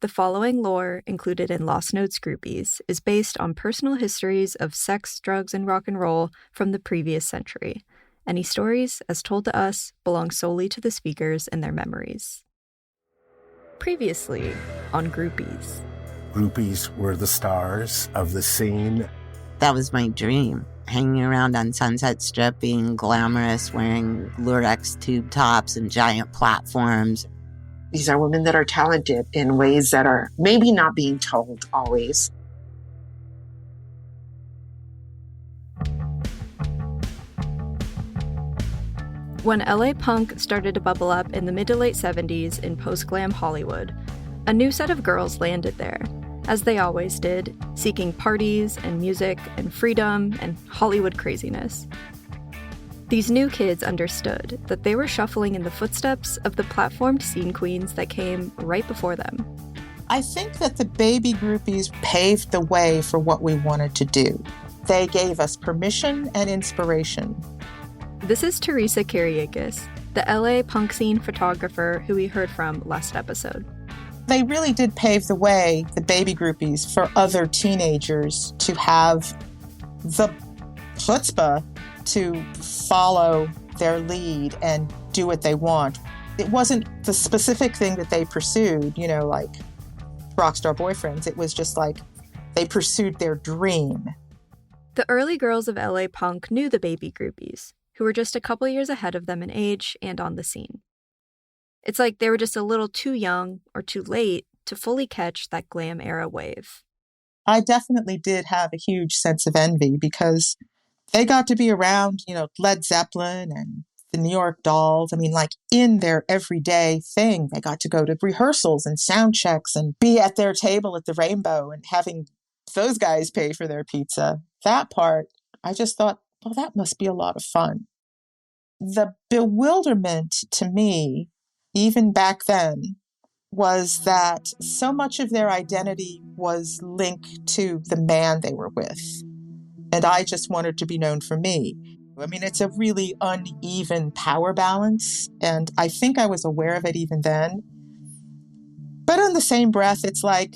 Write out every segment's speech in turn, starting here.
The following lore, included in Lost Notes Groupies, is based on personal histories of sex, drugs, and rock and roll from the previous century. Any stories, as told to us, belong solely to the speakers and their memories. Previously on Groupies. Groupies were the stars of the scene. That was my dream. Hanging around on Sunset Strip, being glamorous, wearing Lurex tube tops and giant platforms. These are women that are talented in ways that are maybe not being told always. When LA punk started to bubble up in the mid to late 70s in post-glam Hollywood, a new set of girls landed there, as they always did, seeking parties and music and freedom and Hollywood craziness. These new kids understood that they were shuffling in the footsteps of the platformed scene queens that came right before them. I think that the baby groupies paved the way for what we wanted to do. They gave us permission and inspiration. This is Teresa Kiriakis, the LA punk scene photographer who we heard from last episode. They really did pave the way, the baby groupies, for other teenagers to have the chutzpah to follow their lead and do what they want. It wasn't the specific thing that they pursued, like rockstar boyfriends. It was just like they pursued their dream. The early girls of LA punk knew the baby groupies, who were just a couple years ahead of them in age and on the scene. It's like they were just a little too young or too late to fully catch that glam era wave. I definitely did have a huge sense of envy because they got to be around, Led Zeppelin and the New York Dolls. In their everyday thing, they got to go to rehearsals and sound checks and be at their table at the Rainbow and having those guys pay for their pizza. That part, I just thought, well, that must be a lot of fun. The bewilderment to me, even back then, was that so much of their identity was linked to the man they were with. And I just wanted to be known for me. It's a really uneven power balance, and I think I was aware of it even then. But in the same breath, it's like,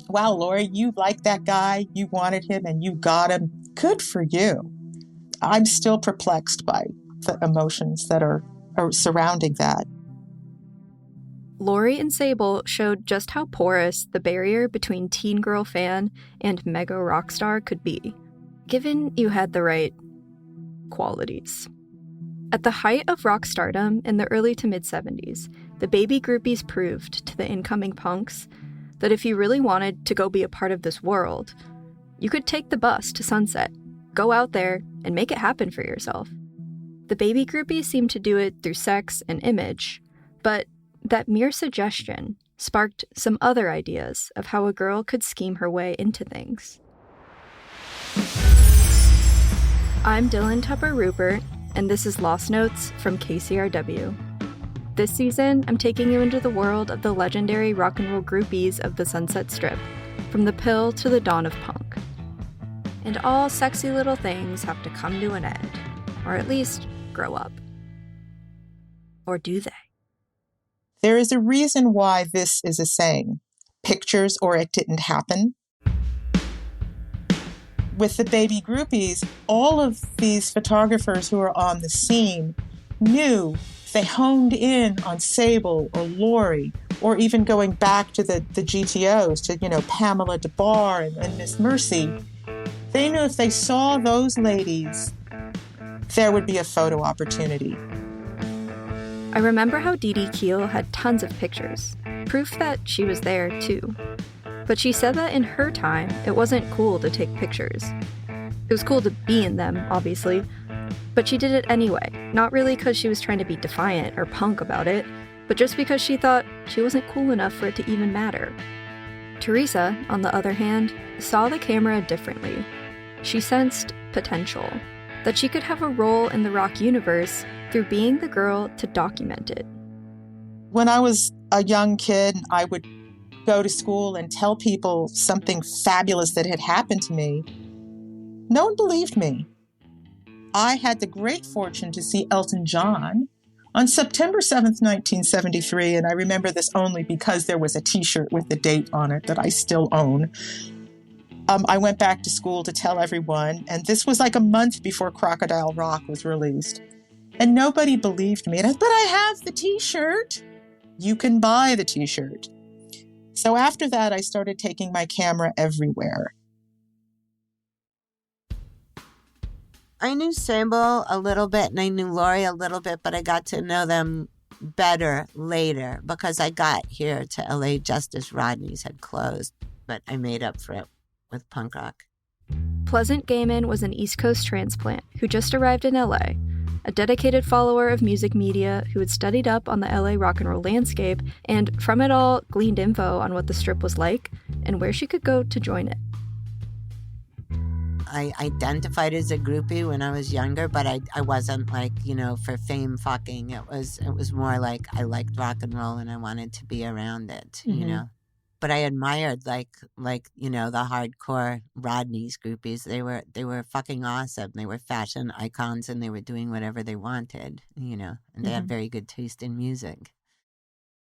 wow, Lori, you liked that guy, you wanted him, and you got him. Good for you. I'm still perplexed by the emotions that are surrounding that. Lori and Sable showed just how porous the barrier between teen girl fan and mega rock star could be, given you had the right qualities. At the height of rock stardom in the early to mid-70s, the baby groupies proved to the incoming punks that if you really wanted to go be a part of this world, you could take the bus to Sunset, go out there, and make it happen for yourself. The baby groupies seemed to do it through sex and image, but that mere suggestion sparked some other ideas of how a girl could scheme her way into things. I'm Dylan Tupper Rupert, and this is Lost Notes from KCRW. This season, I'm taking you into the world of the legendary rock and roll groupies of the Sunset Strip, from the pill to the dawn of punk. And all sexy little things have to come to an end, or at least grow up. Or do they? There is a reason why this is a saying, pictures or it didn't happen. With the baby groupies, all of these photographers who are on the scene knew, they honed in on Sable or Lori, or even going back to the GTOs, to, Pamela DeBar and Miss Mercy. They knew if they saw those ladies, there would be a photo opportunity. I remember how Dee Keel had tons of pictures, proof that she was there too. But she said that in her time, it wasn't cool to take pictures. It was cool to be in them, obviously, but she did it anyway, not really because she was trying to be defiant or punk about it, but just because she thought she wasn't cool enough for it to even matter. Teresa, on the other hand, saw the camera differently. She sensed potential, that she could have a role in the rock universe through being the girl to document it. When I was a young kid, I would go to school and tell people something fabulous that had happened to me. No one believed me. I had the great fortune to see Elton John On September 7th, 1973, and I remember this only because there was a T-shirt with the date on it that I still own, I went back to school to tell everyone, and this was like a month before Crocodile Rock was released. And nobody believed me. And I said, but I have the T-shirt. You can buy the T-shirt. So after that, I started taking my camera everywhere. I knew Sable a little bit and I knew Lori a little bit, but I got to know them better later because I got here to LA just as Rodney's had closed, but I made up for it with punk rock. Pleasant Gaiman was an East Coast transplant who just arrived in LA, a dedicated follower of music media who had studied up on the LA rock and roll landscape and from it all gleaned info on what the Strip was like and where she could go to join it. I identified as a groupie when I was younger, but I wasn't like, for fame fucking. It was more like I liked rock and roll and I wanted to be around it, But I admired like the hardcore Rodney's groupies. They were fucking awesome. They were fashion icons and they were doing whatever they wanted, and they had very good taste in music.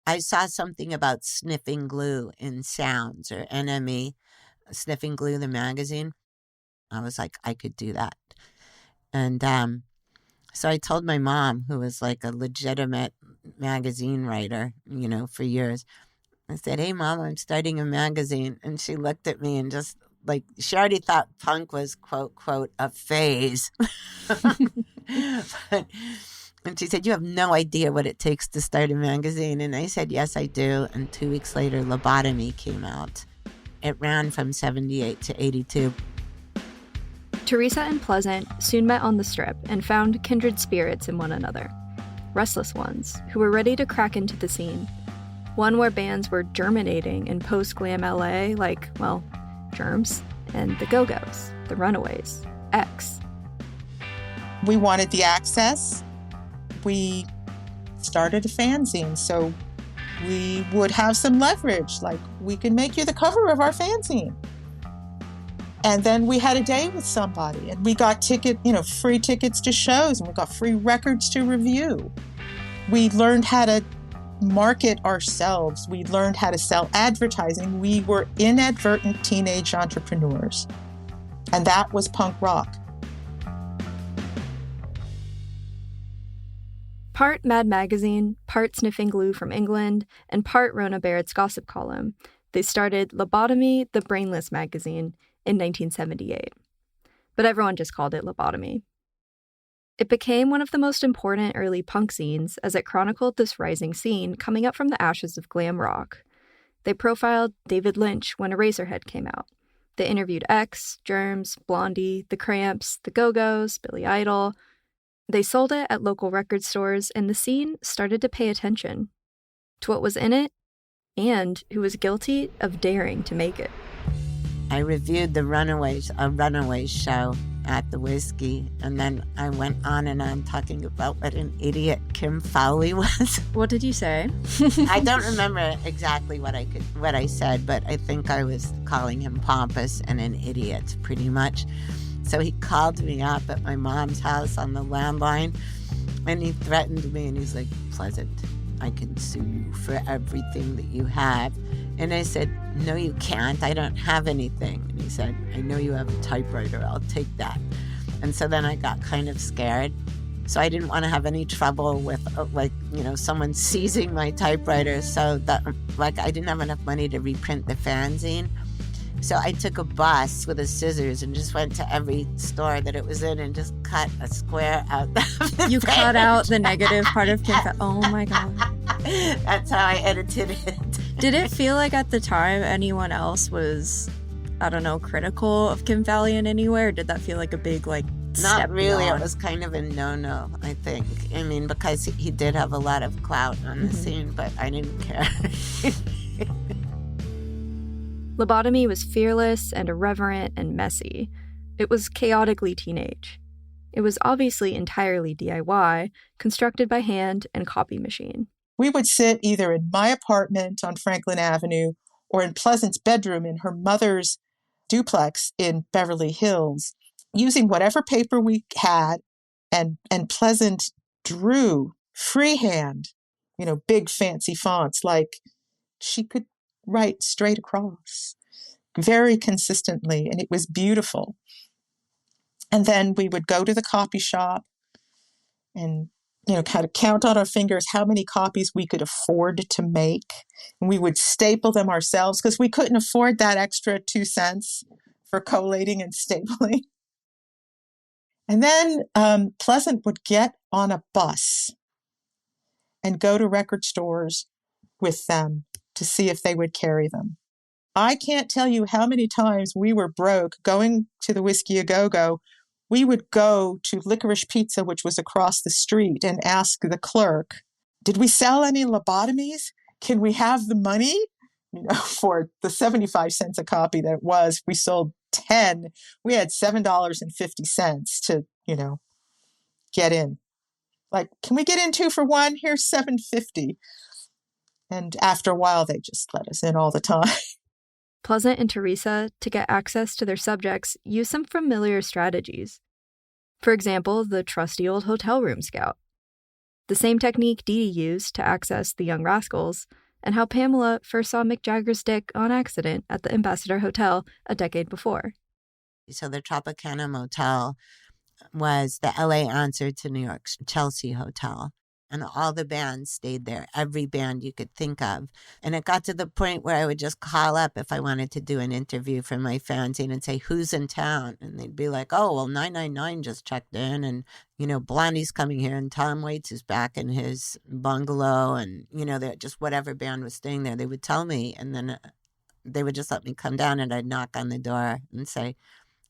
I saw something about sniffing glue in Sounds or NME, Sniffing Glue, the magazine. I was like, I could do that. And so I told my mom, who was like a legitimate magazine writer, for years. I said, hey, Mom, I'm starting a magazine. And she looked at me and just like, she already thought punk was, quote, quote, a phase. And she said, you have no idea what it takes to start a magazine. And I said, yes, I do. And 2 weeks later, Labotomy came out. It ran from 78 to 82. Teresa and Pleasant soon met on the Strip and found kindred spirits in one another. Restless ones who were ready to crack into the scene. One where bands were germinating in post-glam LA like, well, Germs, and the Go-Go's, the Runaways, X. We wanted the access. We started a fanzine, so we would have some leverage. Like, we can make you the cover of our fanzine. And then we had a day with somebody, and we got free tickets to shows, and we got free records to review. We learned how to market ourselves. We learned how to sell advertising. We were inadvertent teenage entrepreneurs. And that was punk rock. Part Mad Magazine, part Sniffing Glue from England, and part Rona Barrett's gossip column, they started Labotomy, the brainless magazine, in 1978. But everyone just called it Labotomy. It became one of the most important early punk scenes as it chronicled this rising scene coming up from the ashes of glam rock. They profiled David Lynch when Eraserhead came out. They interviewed X, Germs, Blondie, The Cramps, The Go-Go's, Billy Idol. They sold it at local record stores, and the scene started to pay attention to what was in it and who was guilty of daring to make it. I reviewed a Runaways show at the Whiskey, and then I went on and on talking about what an idiot Kim Fowley was. What did you say? I don't remember exactly what I said, but I think I was calling him pompous and an idiot, pretty much. So he called me up at my mom's house on the landline, and he threatened me, and he's like, Pleasant, I can sue you for everything that you have. And I said, no, you can't. I don't have anything. And he said, I know you have a typewriter. I'll take that. And so then I got kind of scared. So I didn't want to have any trouble with, someone seizing my typewriter. So that, I didn't have enough money to reprint the fanzine. So I took a bus with a scissors and just went to every store that it was in and just cut a square out of the You page. cut out the negative part of Kim Oh my God. That's how I edited it. Did it feel like at the time anyone else was, critical of Kim Fowley in any way? Or did that feel like a big, Not step really. beyond? It was kind of a no-no, I think. I mean, because he did have a lot of clout on the scene, but I didn't care. Labotomy was fearless and irreverent and messy. It was chaotically teenage. It was obviously entirely DIY, constructed by hand and copy machine. We would sit either in my apartment on Franklin Avenue or in Pleasant's bedroom in her mother's duplex in Beverly Hills, using whatever paper we had, and Pleasant drew freehand, big fancy fonts, like she could write straight across very consistently, and it was beautiful. And then we would go to the copy shop and kind of count on our fingers how many copies we could afford to make. And we would staple them ourselves because we couldn't afford that extra 2 cents for collating and stapling. And then Pleasant would get on a bus and go to record stores with them to see if they would carry them. I can't tell you how many times we were broke going to the Whiskey A Go-Go. We would go to Licorice Pizza, which was across the street, and ask the clerk, did we sell any lobotomies? Can we have the money? For the 75 cents a copy that it was, we sold 10. We had $7.50 to, get in. Like, can we get in 2 for 1? Here's $7.50. And after a while, they just let us in all the time. Pleasant and Teresa, to get access to their subjects, use some familiar strategies. For example, the trusty old hotel room scout. The same technique Dee Dee used to access the Young Rascals, and how Pamela first saw Mick Jagger's dick on accident at the Ambassador Hotel a decade before. So the Tropicana Motel was the LA answer to New York's Chelsea Hotel. And all the bands stayed there, every band you could think of. And it got to the point where I would just call up if I wanted to do an interview for my fanzine and say, who's in town? And they'd be like, oh, well, 999 just checked in. And, Blondie's coming here and Tom Waits is back in his bungalow. And, they're just whatever band was staying there, they would tell me. And then they would just let me come down and I'd knock on the door and say,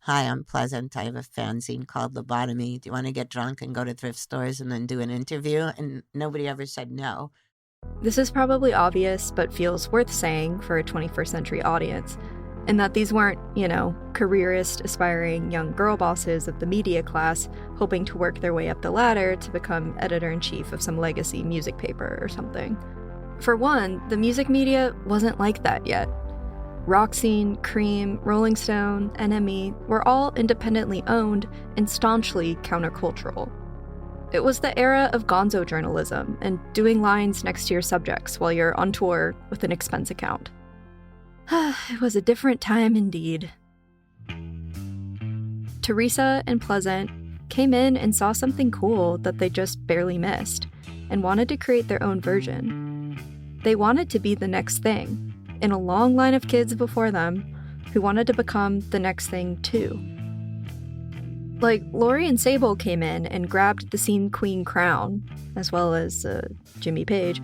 hi, I'm Pleasant. I have a fanzine called Labotomy. Do you want to get drunk and go to thrift stores and then do an interview? And nobody ever said no. This is probably obvious, but feels worth saying for a 21st century audience, in that these weren't, careerist, aspiring young girl bosses of the media class hoping to work their way up the ladder to become editor-in-chief of some legacy music paper or something. For one, the music media wasn't like that yet. Rock Scene, Cream, Rolling Stone, NME were all independently owned and staunchly countercultural. It was the era of gonzo journalism and doing lines next to your subjects while you're on tour with an expense account. It was a different time indeed. Teresa and Pleasant came in and saw something cool that they just barely missed and wanted to create their own version. They wanted to be the next thing, in a long line of kids before them who wanted to become the next thing too. Like, Lori and Sable came in and grabbed the scene queen crown, as well as Jimmy Page,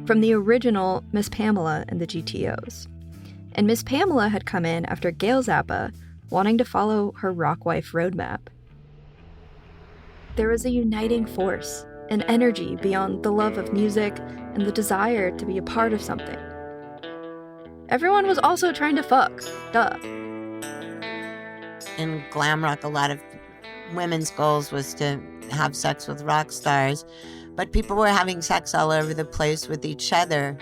from the original Miss Pamela and the GTOs. And Miss Pamela had come in after Gail Zappa, wanting to follow her rock wife roadmap. There was a uniting force, an energy beyond the love of music and the desire to be a part of something. Everyone was also trying to fuck. Duh. In glam rock, a lot of women's goals was to have sex with rock stars, but people were having sex all over the place with each other.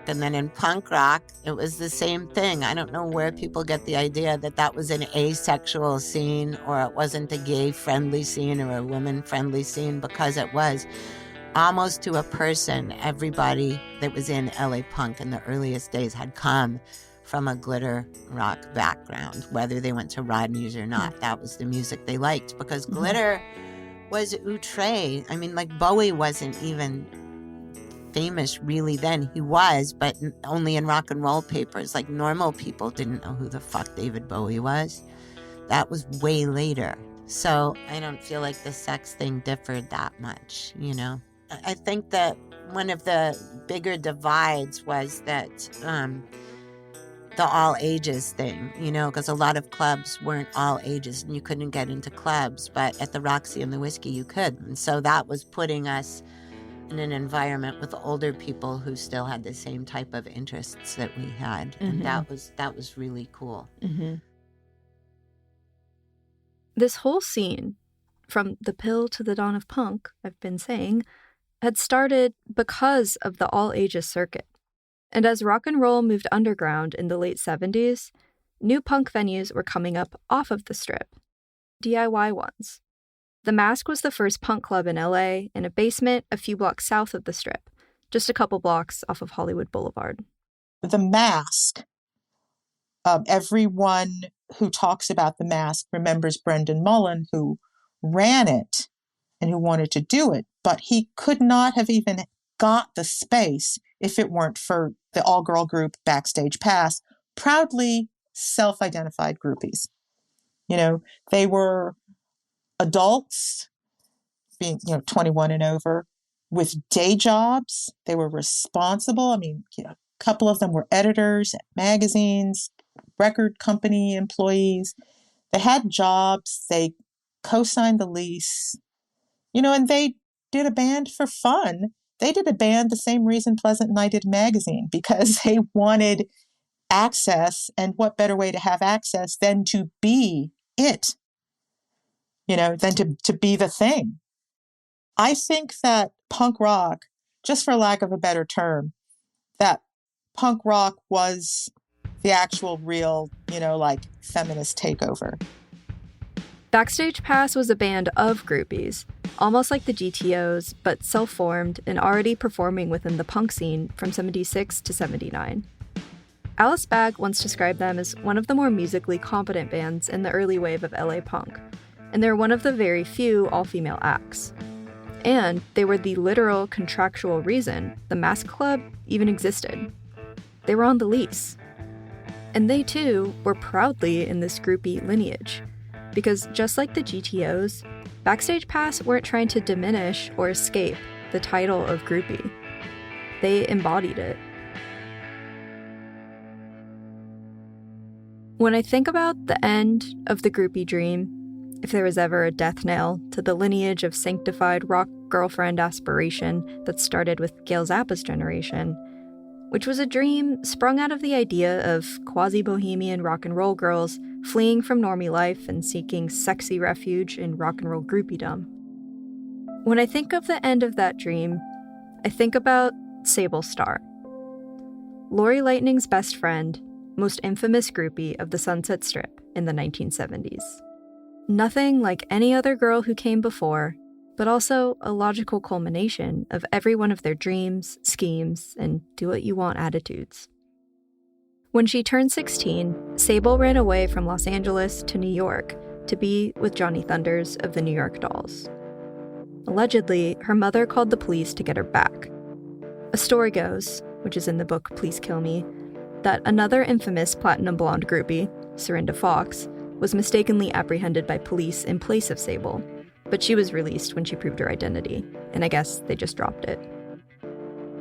And then in punk rock, it was the same thing. I don't know where people get the idea that that was an asexual scene or it wasn't a gay-friendly scene or a woman-friendly scene, because it was. Almost to a person, everybody that was in LA punk in the earliest days had come from a glitter rock background, whether they went to Rodney's or not. That was the music they liked, because glitter was outre. I mean, like, Bowie wasn't even famous really then. He was, but only in rock and roll papers. Like, normal people didn't know who the fuck David Bowie was. That was way later. So I don't feel like the sex thing differed that much, I think that one of the bigger divides was that the all ages thing, because a lot of clubs weren't all ages and you couldn't get into clubs, but at the Roxy and the Whiskey you could. And so that was putting us in an environment with older people who still had the same type of interests that we had. And that was really cool. Mm-hmm. This whole scene, from the pill to the dawn of punk, I've been saying, had started because of the all-ages circuit. And as rock and roll moved underground in the late 70s, new punk venues were coming up off of the strip, DIY ones. The Mask was the first punk club in LA in a basement a few blocks south of the Strip, just a couple blocks off of Hollywood Boulevard. The Mask, everyone who talks about the Mask remembers Brendan Mullen, who ran it and who wanted to do it, but he could not have even got the space if it weren't for the all-girl group Backstage Pass, proudly self-identified groupies. They were adults, being 21 and over, with day jobs. They were responsible. A couple of them were editors at magazines, record company employees. They had jobs. They co-signed the lease, and they did a band for fun. They did a band the same reason Pleasant and I did magazine, because they wanted access, and what better way to have access than to be it, than to be the thing. I think that punk rock, just for lack of a better term, that punk rock was the actual real, feminist takeover. Backstage Pass was a band of groupies, almost like the GTOs, but self-formed and already performing within the punk scene from 76 to 79. Alice Bagg once described them as one of the more musically competent bands in the early wave of LA punk, and they're one of the very few all-female acts. And they were the literal contractual reason the Mask Club even existed. They were on the lease. And they, too, were proudly in this groupie lineage, because just like the GTOs, Backstage Pass weren't trying to diminish or escape the title of groupie. They embodied it. When I think about the end of the groupie dream, if there was ever a death knell to the lineage of sanctified rock girlfriend aspiration that started with Gail Zappa's generation, which was a dream sprung out of the idea of quasi-bohemian rock and roll girls fleeing from normie life and seeking sexy refuge in rock and roll groupiedom. When I think of the end of that dream, I think about Sable Star, Lori Lightning's best friend, most infamous groupie of the Sunset Strip in the 1970s. Nothing like any other girl who came before, but also a logical culmination of every one of their dreams, schemes, and do-what-you-want attitudes. When she turned 16, Sable ran away from Los Angeles to New York to be with Johnny Thunders of the New York Dolls. Allegedly, her mother called the police to get her back. A story goes, which is in the book Please Kill Me, that another infamous platinum blonde groupie, Serinda Fox, was mistakenly apprehended by police in place of Sable, but she was released when she proved her identity, and I guess they just dropped it.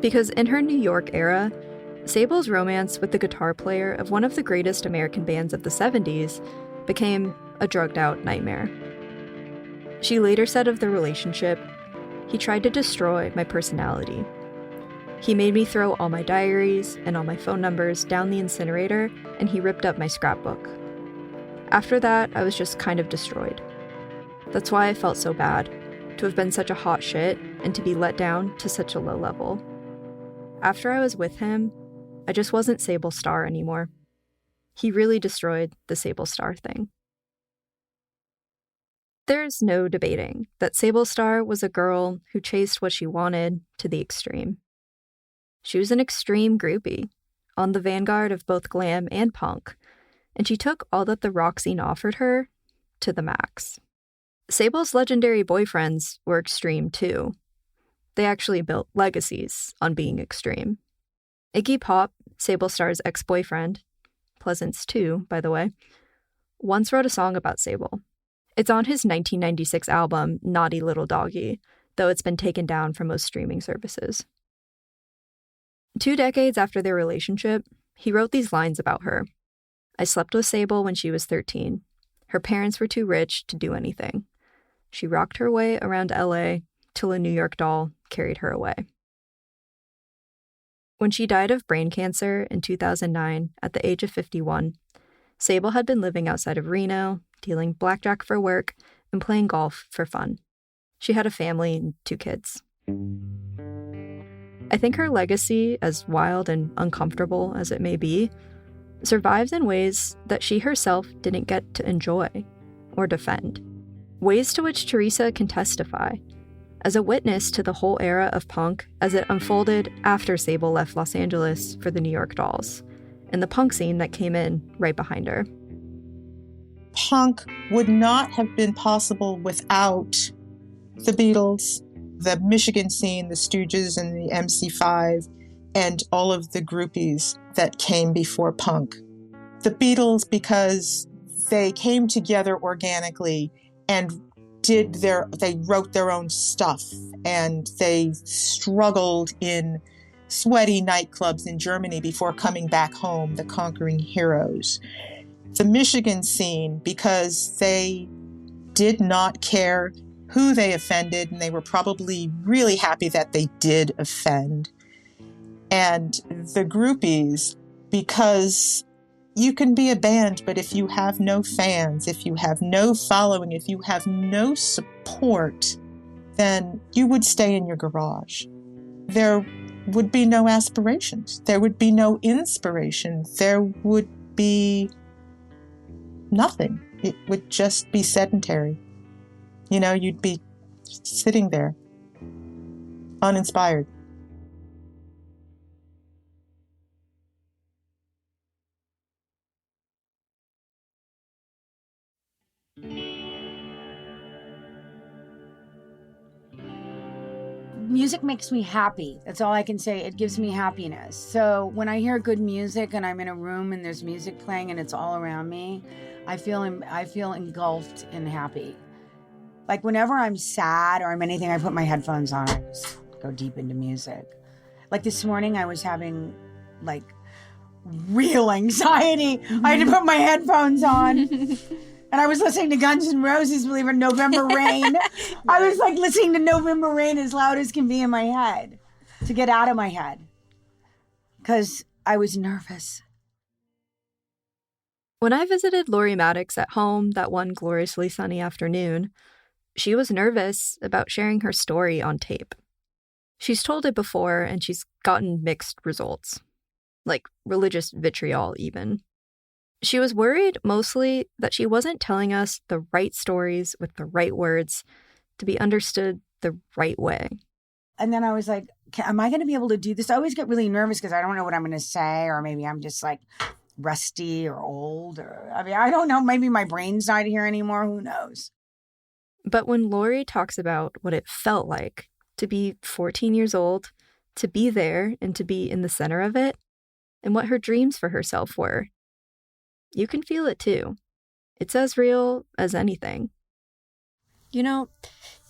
Because in her New York era, Sable's romance with the guitar player of one of the greatest American bands of the 70s became a drugged-out nightmare. She later said of the relationship, "He tried to destroy my personality. He made me throw all my diaries and all my phone numbers down the incinerator, and he ripped up my scrapbook. After that, I was just kind of destroyed. That's why I felt so bad, to have been such a hot shit and to be let down to such a low level. After I was with him, I just wasn't Sable Star anymore. He really destroyed the Sable Star thing." There's no debating that Sable Star was a girl who chased what she wanted to the extreme. She was an extreme groupie, on the vanguard of both glam and punk, and she took all that the rock scene offered her to the max. Sable's legendary boyfriends were extreme too. They actually built legacies on being extreme. Iggy Pop, Sable Star's ex-boyfriend, Pleasant's too, by the way, once wrote a song about Sable. It's on his 1996 album, Naughty Little Doggy, though it's been taken down from most streaming services. 2 decades after their relationship, he wrote these lines about her. "I slept with Sable when she was 13. Her parents were too rich to do anything. She rocked her way around LA till a New York doll carried her away." When she died of brain cancer in 2009 at the age of 51, Sable had been living outside of Reno, dealing blackjack for work, and playing golf for fun. She had a family and 2 kids. I think her legacy, as wild and uncomfortable as it may be, survives in ways that she herself didn't get to enjoy or defend. ways to which Teresa can testify as a witness to the whole era of punk as it unfolded after Sable left Los Angeles for the New York Dolls, and the punk scene that came in right behind her. Punk would not have been possible without the Beatles, the Michigan scene, the Stooges and the MC5, and all of the groupies that came before punk. The Beatles, because they came together organically and they wrote their own stuff, and they struggled in sweaty nightclubs in Germany before coming back home, the conquering heroes. The Michigan scene, because they did not care who they offended, and they were probably really happy that they did offend. And the Groupies, because you can be a band, but if you have no fans, if you have no following, if you have no support, then you would stay in your garage. There would be no aspirations. There would be no inspiration. There would be nothing. It would just be sedentary. You know, you'd be sitting there, uninspired. Music makes me happy. That's all I can say. It gives me happiness. So when I hear good music and I'm in a room and there's music playing and it's all around me, I feel engulfed and happy. Like whenever I'm sad or I'm anything, I put my headphones on. I just go deep into music. Like this morning, I was having like real anxiety. I had to put my headphones on. And I was listening to Guns N' Roses, believe it, November Rain. I was like listening to November Rain as loud as can be in my head to get out of my head because I was nervous. When I visited Lori Maddox at home that one gloriously sunny afternoon, she was nervous about sharing her story on tape. She's told it before and she's gotten mixed results, like religious vitriol even. She was worried mostly that she wasn't telling us the right stories with the right words to be understood the right way. And then I was like, am I going to be able to do this? I always get really nervous because I don't know what I'm going to say, or maybe I'm just like rusty or old, or I mean, I don't know. Maybe my brain's not here anymore. Who knows? But when Lori talks about what it felt like to be 14 years old, to be there and to be in the center of it, and what her dreams for herself were, you can feel it too. It's as real as anything. You know,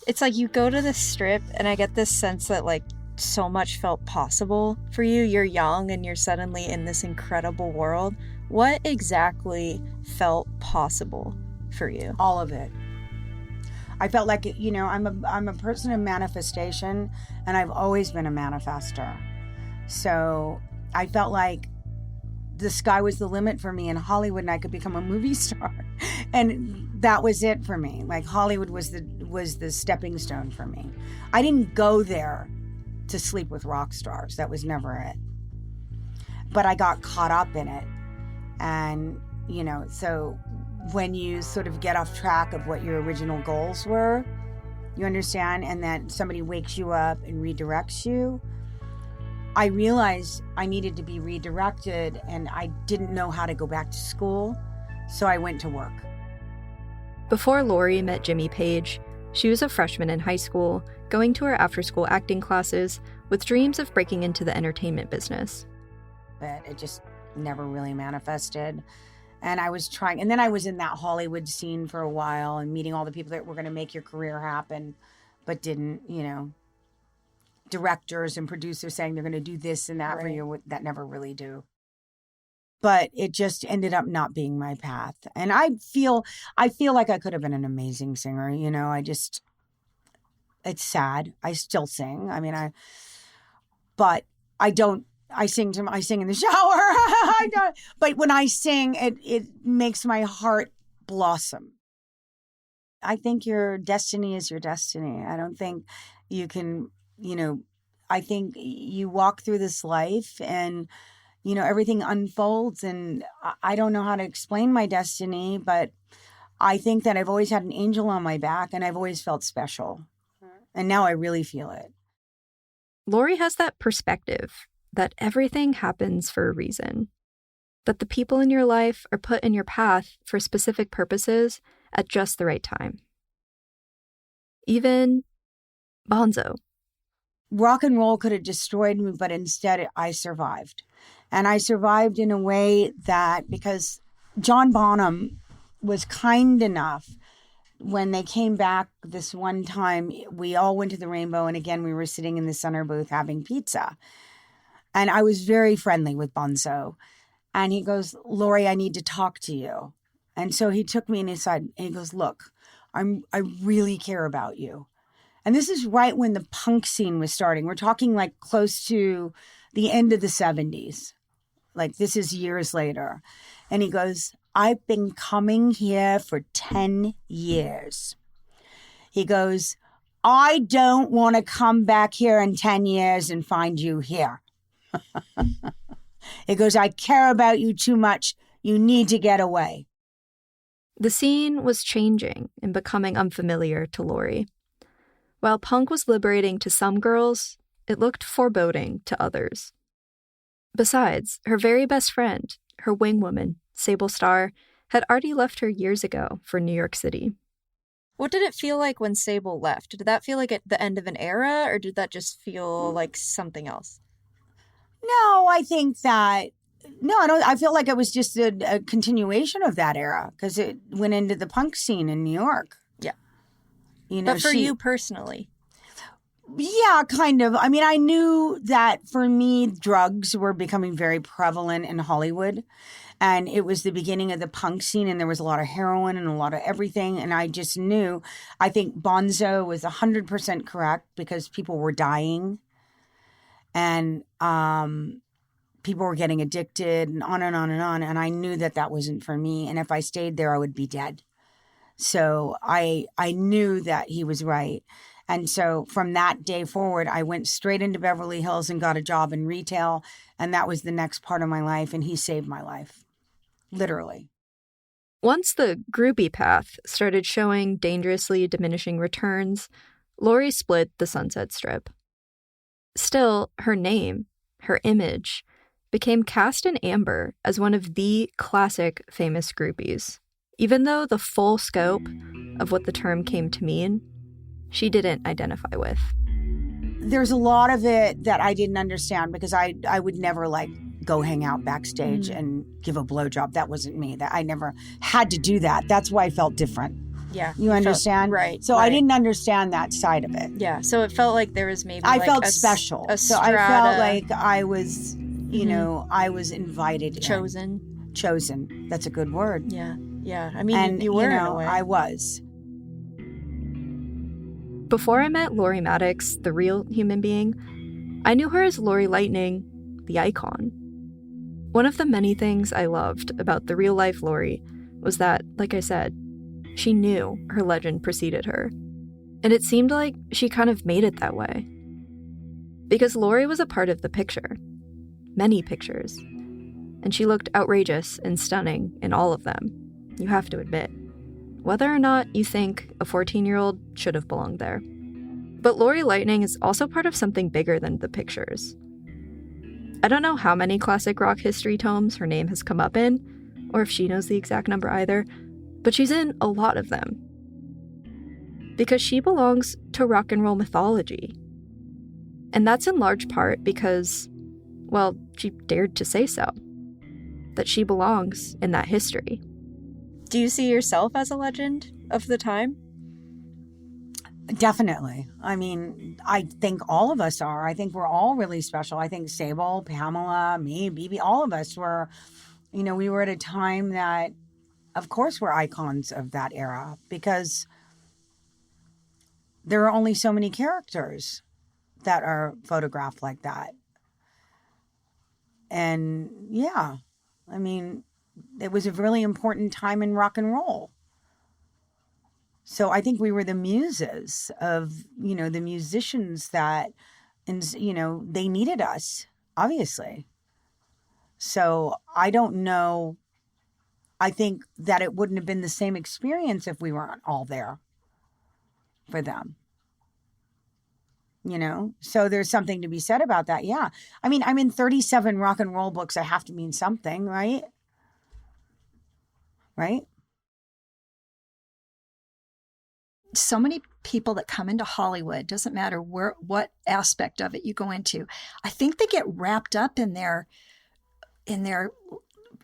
it's like you go to the strip and I get this sense that like so much felt possible for you. You're young and you're suddenly in this incredible world. What exactly felt possible for you? All of it. I felt like, you know, I'm a person of manifestation, and I've always been a manifester. So I felt like the sky was the limit for me in Hollywood, and I could become a movie star. And that was it for me. Like Hollywood was the stepping stone for me. I didn't go there to sleep with rock stars. That was never it. But I got caught up in it. And, you know, so when you sort of get off track of what your original goals were, you understand, and then somebody wakes you up and redirects you, I realized I needed to be redirected, and I didn't know how to go back to school, so I went to work. Before Lori met Jimmy Page, she was a freshman in high school, going to her after-school acting classes with dreams of breaking into the entertainment business. But it just never really manifested. And I was trying, and then I was in that Hollywood scene for a while and meeting all the people that were going to make your career happen, but didn't, you know, directors and producers saying they're going to do this and that for you, that never really do. But it just ended up not being my path. And I feel like I could have been an amazing singer, you know. It's sad. I still sing. I mean, but I don't. I sing in the shower. I don't, but when I sing, it makes my heart blossom. I think your destiny is your destiny. I don't think you can, you know, I think you walk through this life and, you know, everything unfolds, and I don't know how to explain my destiny, but I think that I've always had an angel on my back and I've always felt special. And now I really feel it. Lori has that perspective that everything happens for a reason, that the people in your life are put in your path for specific purposes at just the right time. Even Bonzo. Rock and roll could have destroyed me, but instead I survived. And I survived in a way that, because John Bonham was kind enough, when they came back this one time, we all went to the Rainbow, and again, we were sitting in the center booth having pizza. And I was very friendly with Bonzo. And he goes, Lori, I need to talk to you. And so he took me inside and he goes, look, I really care about you. And this is right when the punk scene was starting. We're talking like close to the end of the 70s. Like this is years later. And he goes, I've been coming here for 10 years. He goes, I don't want to come back here in 10 years and find you here. He goes, I care about you too much. You need to get away. The scene was changing and becoming unfamiliar to Lori. While punk was liberating to some girls, it looked foreboding to others. Besides, her very best friend, her wingwoman, Sable Star, had already left her years ago for New York City. What did it feel like when Sable left? Did that feel like at the end of an era, or did that just feel like something else? No, I think that, no, I don't. I feel like it was just a continuation of that era because it went into the punk scene in New York. Yeah. You know, but for you personally? Yeah, kind of. I mean, I knew that for me, drugs were becoming very prevalent in Hollywood. And it was the beginning of the punk scene, and there was a lot of heroin and a lot of everything. And I just knew, I think Bonzo was 100% correct because people were dying. And people were getting addicted and on and on and on. And I knew that that wasn't for me. And if I stayed there, I would be dead. So I knew that he was right. And so from that day forward, I went straight into Beverly Hills and got a job in retail. And that was the next part of my life. And he saved my life. Literally. Once the groupie path started showing dangerously diminishing returns, Lori split the Sunset Strip. Still, her name, her image, became cast in amber as one of the classic famous groupies. Even though the full scope of what the term came to mean, she didn't identify with. There's a lot of it that I didn't understand because I would never go hang out backstage and give a blowjob. That wasn't me. That I never had to do that. That's why I felt different. Yeah. You understand? Right. So right. I didn't understand that side of it. Yeah. So it felt like there was maybe I felt special. So I felt like I was, I was invited Chosen. in. Chosen. That's a good word. Yeah. Yeah. I mean, And, you were in a way. I was. Before I met Lori Maddox, the real human being, I knew her as Lori Lightning, the icon. One of the many things I loved about the real-life Lori was that, like I said, she knew her legend preceded her. And it seemed like she kind of made it that way. Because Lori was a part of the picture. Many pictures. And she looked outrageous and stunning in all of them, you have to admit. Whether or not you think a 14-year-old should have belonged there. But Lori Lightning is also part of something bigger than the pictures. I don't know how many classic rock history tomes her name has come up in, or if she knows the exact number either, but she's in a lot of them. Because she belongs to rock and roll mythology. And that's in large part because, well, she dared to say so. That she belongs in that history. Do you see yourself as a legend of the time? Definitely. I mean, I think all of us are. I think we're all really special. I think Sable, Pamela, me, BB, all of us were, we were at a time that, of course, we're icons of that era because there are only so many characters that are photographed like that. And yeah, I mean, it was a really important time in rock and roll. So I think we were the muses of, the musicians that, they needed us, obviously. So I don't know I think that it wouldn't have been the same experience if we weren't all there for them. You know, so there's something to be said about that. Yeah. I mean, I'm in 37 rock and roll books. I have to mean something, right? Right? So many people that come into Hollywood, doesn't matter what aspect of it you go into, I think they get wrapped up in their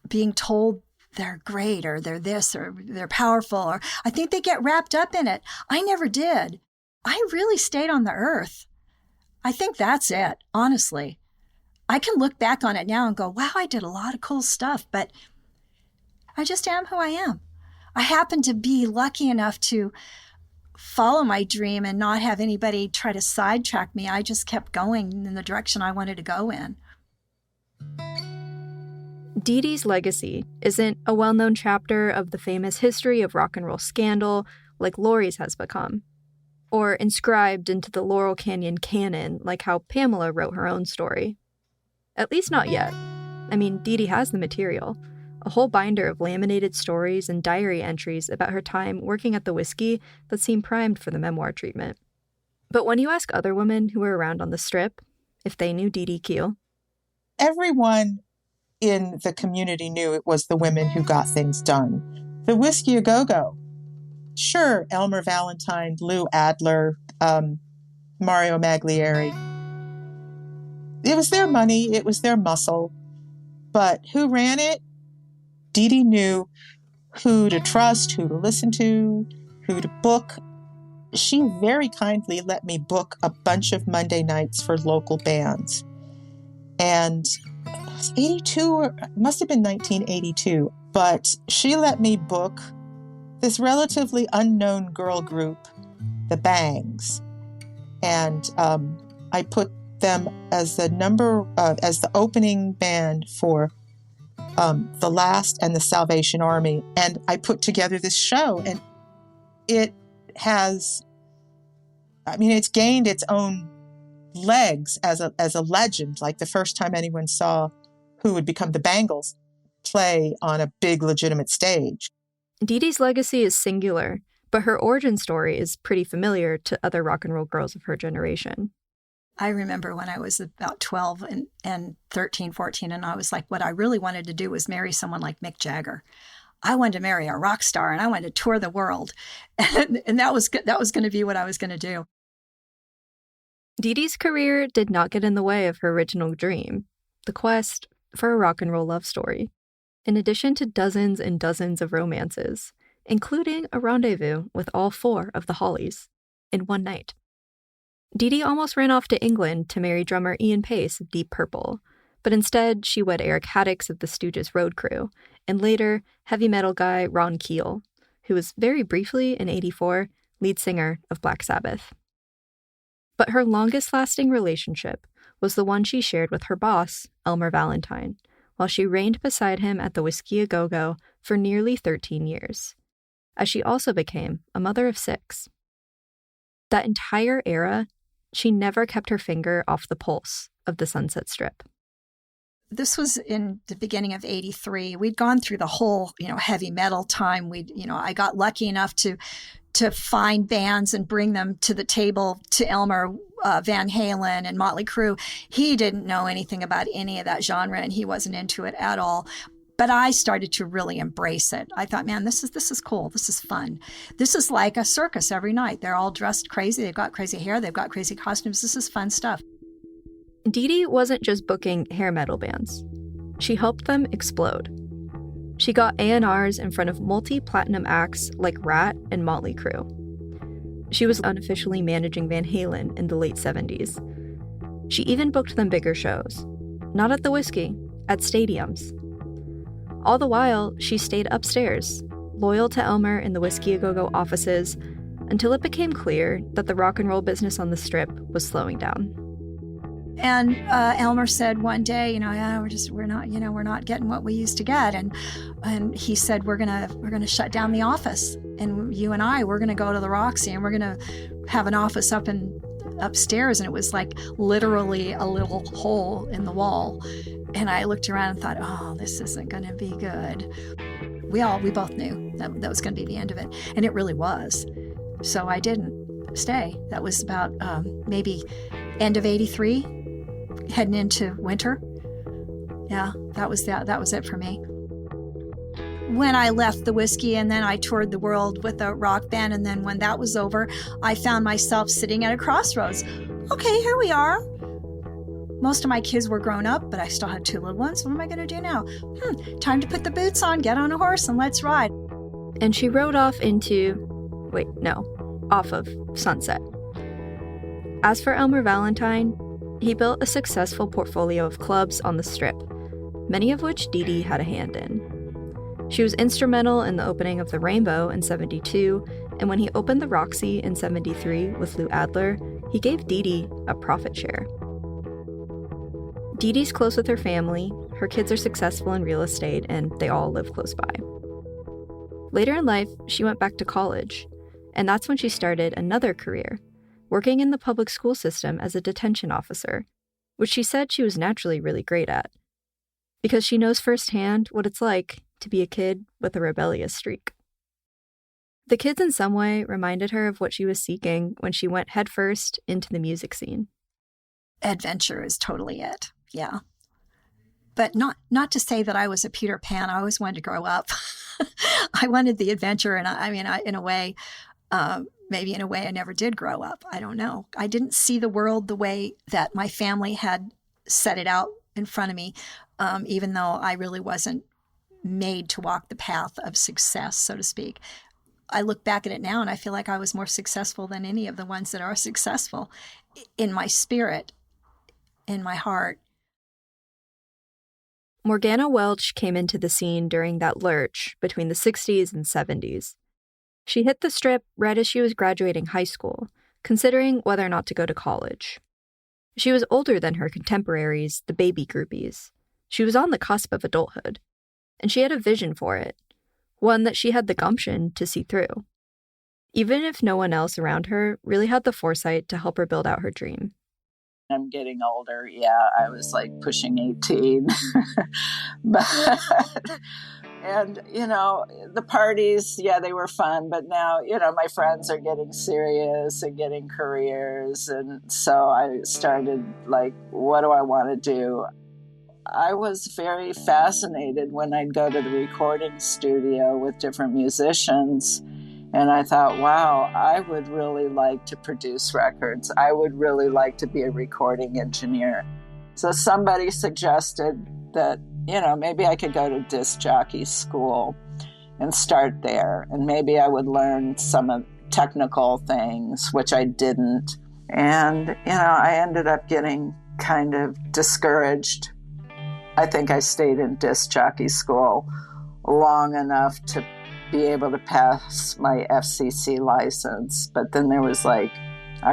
being told they're great or they're this or they're powerful, or I think they get wrapped up in it. I never did. I really stayed on the earth. I think that's it, honestly. I can look back on it now and go, wow, I did a lot of cool stuff, but I just am who I am. I happen to be lucky enough to follow my dream and not have anybody try to sidetrack me. I just kept going in the direction I wanted to go in. Dee Dee's legacy isn't a well-known chapter of the famous history of rock and roll scandal like Laurie's has become, or inscribed into the Laurel Canyon canon like how Pamela wrote her own story. At least not yet. I mean, Dee Dee has the material, a whole binder of laminated stories and diary entries about her time working at the whiskey that seem primed for the memoir treatment. But when you ask other women who were around on the Strip if they knew Dee Keel, everyone in the community knew it was the women who got things done. The Whiskey A Go-Go. Sure, Elmer Valentine, Lou Adler, Mario Maglieri. It was their money, it was their muscle. But who ran it? Dee Dee knew who to trust, who to listen to, who to book. She very kindly let me book a bunch of Monday nights for local bands. And it was 82, or it must have been 1982, but she let me book this relatively unknown girl group, the Bangs. And I put them as the opening band for The Last and the Salvation Army. And I put together this show, and it's gained its own legs as a legend. Like the first time anyone saw who would become the Bangles play on a big legitimate stage. Dee Dee's legacy is singular, but her origin story is pretty familiar to other rock and roll girls of her generation. I remember when I was about 12 and 13, 14, and I was like, what I really wanted to do was marry someone like Mick Jagger. I wanted to marry a rock star, and I wanted to tour the world. And that was going to be what I was going to do. Dee Dee's career did not get in the way of her original dream, the quest for a rock and roll love story. In addition to dozens and dozens of romances, including a rendezvous with all 4 of the Hollies in one night. Dee Dee almost ran off to England to marry drummer Ian Pace of Deep Purple, but instead she wed Eric Haddix of the Stooges road crew, and later heavy metal guy Ron Keel, who was very briefly, in '84, lead singer of Black Sabbath. But her longest-lasting relationship was the one she shared with her boss, Elmer Valentine, while she reigned beside him at the Whiskey A Go-Go for nearly 13 years, as she also became a mother of 6. That entire era, she never kept her finger off the pulse of the Sunset Strip. This was in the beginning of '83. We'd gone through the whole, heavy metal time. I got lucky enough to find bands and bring them to the table to Elmer, Van Halen and Motley Crue. He didn't know anything about any of that genre, and he wasn't into it at all. But I started to really embrace it. I thought, man, this is cool. This is fun. This is like a circus every night. They're all dressed crazy. They've got crazy hair. They've got crazy costumes. This is fun stuff. Dee Dee wasn't just booking hair metal bands. She helped them explode. She got A&Rs in front of multi-platinum acts like Rat and Motley Crue. She was unofficially managing Van Halen in the late 70s. She even booked them bigger shows. Not at the Whiskey, at stadiums. All the while, she stayed upstairs, loyal to Elmer in the Whiskey A Go-Go offices, until it became clear that the rock and roll business on the Strip was slowing down. And Elmer said one day, we're not getting what we used to get, and he said we're gonna shut down the office, and you and we're gonna go to the Roxy, and we're gonna have an office upstairs, and it was like literally a little hole in the wall, And I looked around and thought, oh, this isn't going to be good. We both knew that was going to be the end of it. And it really was. So I didn't stay. That was about maybe end of 83, heading into winter. Yeah, that was it for me. When I left the whiskey and then I toured the world with a rock band, and then when that was over, I found myself sitting at a crossroads. Okay, here we are. Most of my kids were grown up, but I still had 2 little ones. What am I going to do now? Time to put the boots on, get on a horse, and let's ride. And she rode off off of Sunset. As for Elmer Valentine, he built a successful portfolio of clubs on the Strip, many of which Dee Dee had a hand in. She was instrumental in the opening of the Rainbow in '72, and when he opened the Roxy in '73 with Lou Adler, he gave Dee Dee a profit share. Dee Dee's close with her family, her kids are successful in real estate, and they all live close by. Later in life, she went back to college, and that's when she started another career, working in the public school system as a detention officer, which she said she was naturally really great at, because she knows firsthand what it's like to be a kid with a rebellious streak. The kids in some way reminded her of what she was seeking when she went headfirst into the music scene. Adventure is totally it. Yeah. But not to say that I was a Peter Pan. I always wanted to grow up. I wanted the adventure, and in a way, maybe in a way I never did grow up. I don't know. I didn't see the world the way that my family had set it out in front of me, even though I really wasn't made to walk the path of success, so to speak. I look back at it now and I feel like I was more successful than any of the ones that are successful in my spirit, in my heart. Morgana Welch came into the scene during that lurch between the 60s and 70s. She hit the Strip right as she was graduating high school, considering whether or not to go to college. She was older than her contemporaries, the baby groupies. She was on the cusp of adulthood, and she had a vision for it, one that she had the gumption to see through, even if no one else around her really had the foresight to help her build out her dream. I'm getting older. Yeah, I was like pushing 18. And, the parties, yeah, they were fun. But now, my friends are getting serious and getting careers. And so I started like, what do I want to do? I was very fascinated when I'd go to the recording studio with different musicians. And I thought, wow, I would really like to produce records. I would really like to be a recording engineer. So somebody suggested that, maybe I could go to disc jockey school and start there. And maybe I would learn some of technical things, which I didn't. And, I ended up getting kind of discouraged. I think I stayed in disc jockey school long enough to be able to pass my FCC license. But then there was I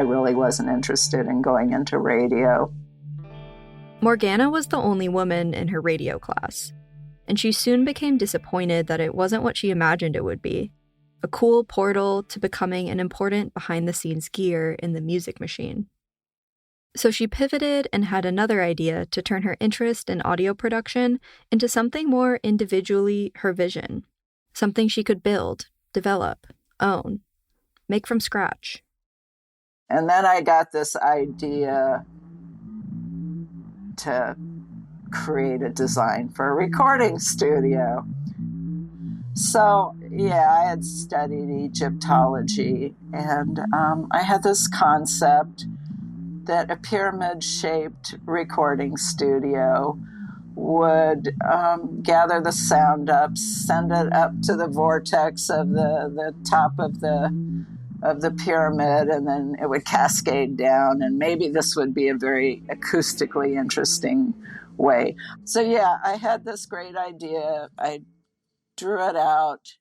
really wasn't interested in going into radio. Morgana was the only woman in her radio class, and she soon became disappointed that it wasn't what she imagined it would be, a cool portal to becoming an important behind-the-scenes gear in the music machine. So she pivoted and had another idea to turn her interest in audio production into something more individually her vision. Something she could build, develop, own, make from scratch. And then I got this idea to create a design for a recording studio. So, yeah, I had studied Egyptology, and I had this concept that a pyramid-shaped recording studio would gather the sound up, send it up to the vortex of the top of the pyramid, and then it would cascade down, and maybe this would be a very acoustically interesting way. So yeah, I had this great idea. I drew it out,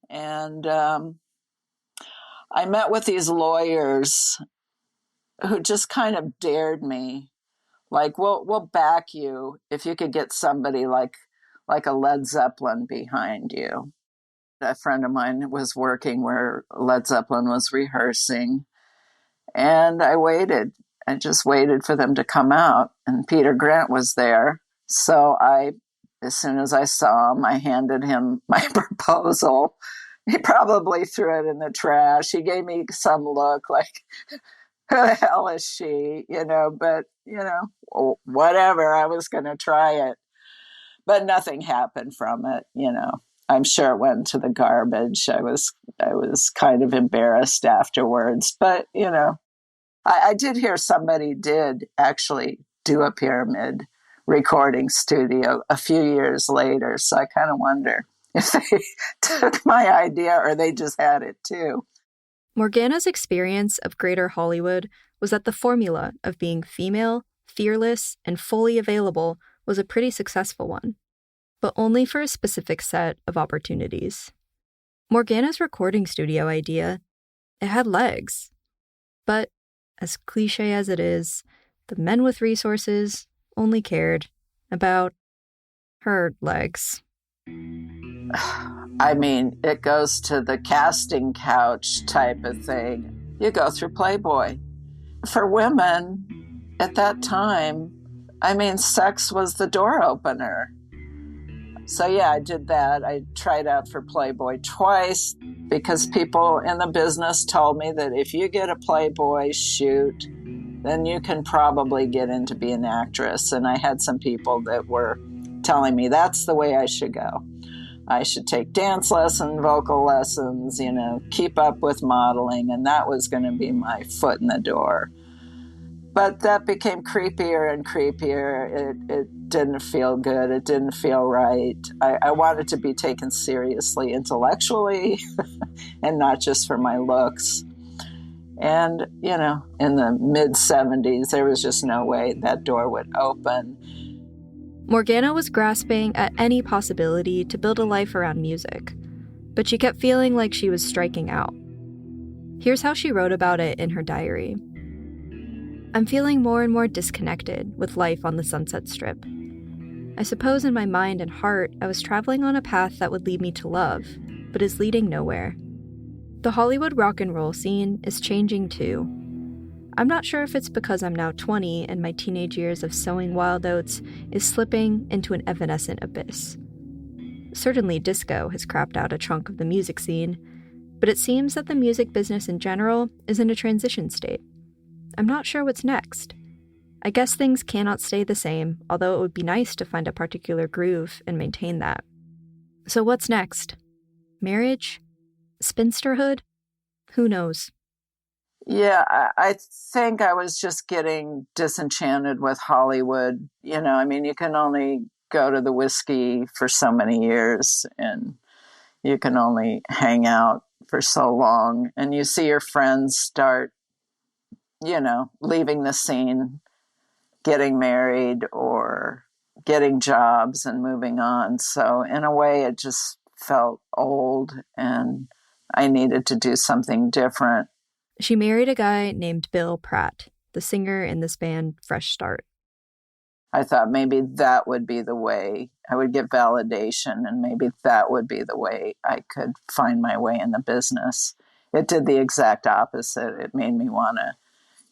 and I met with these lawyers who just kind of dared me. Like, we'll back you if you could get somebody like a Led Zeppelin behind you. A friend of mine was working where Led Zeppelin was rehearsing, and I waited. I just waited for them to come out, and Peter Grant was there, So as soon as I saw him, I handed him my proposal. He probably threw it in the trash. He gave me some look like, who the hell is she? But, whatever. I was going to try it. But nothing happened from it. I'm sure it went to the garbage. I was kind of embarrassed afterwards. But, I did hear somebody did actually do a pyramid recording studio a few years later. So I kind of wonder if they took my idea or they just had it too. Morgana's experience of Greater Hollywood was that the formula of being female, fearless, and fully available was a pretty successful one, but only for a specific set of opportunities. Morgana's recording studio idea, it had legs. But, as cliche as it is, the men with resources only cared about her legs. I mean, it goes to the casting couch type of thing. You go through Playboy. For women at that time, sex was the door opener. So yeah, I did that. I tried out for Playboy twice because people in the business told me that if you get a Playboy shoot, then you can probably get in to be an actress. And I had some people that were telling me that's the way I should go. I should take dance lessons, vocal lessons, keep up with modeling, and that was going to be my foot in the door. But that became creepier and creepier. It didn't feel good. It didn't feel right. I wanted to be taken seriously intellectually and not just for my looks. And, in the mid-70s, there was just no way that door would open. Morgana was grasping at any possibility to build a life around music, but she kept feeling like she was striking out. Here's how she wrote about it in her diary. I'm feeling more and more disconnected with life on the Sunset Strip. I suppose in my mind and heart, I was traveling on a path that would lead me to love, but is leading nowhere. The Hollywood rock and roll scene is changing too. I'm not sure if it's because I'm now 20 and my teenage years of sowing wild oats is slipping into an evanescent abyss. Certainly disco has crapped out a chunk of the music scene, but it seems that the music business in general is in a transition state. I'm not sure what's next. I guess things cannot stay the same, although it would be nice to find a particular groove and maintain that. So what's next? Marriage? Spinsterhood? Who knows? Yeah, I think I was just getting disenchanted with Hollywood. You can only go to the whiskey for so many years and you can only hang out for so long. And you see your friends start, leaving the scene, getting married or getting jobs and moving on. So in a way, it just felt old and I needed to do something different. She married a guy named Bill Pratt, the singer in this band Fresh Start. I thought maybe that would be the way I would get validation, and maybe that would be the way I could find my way in the business. It did the exact opposite. It made me want to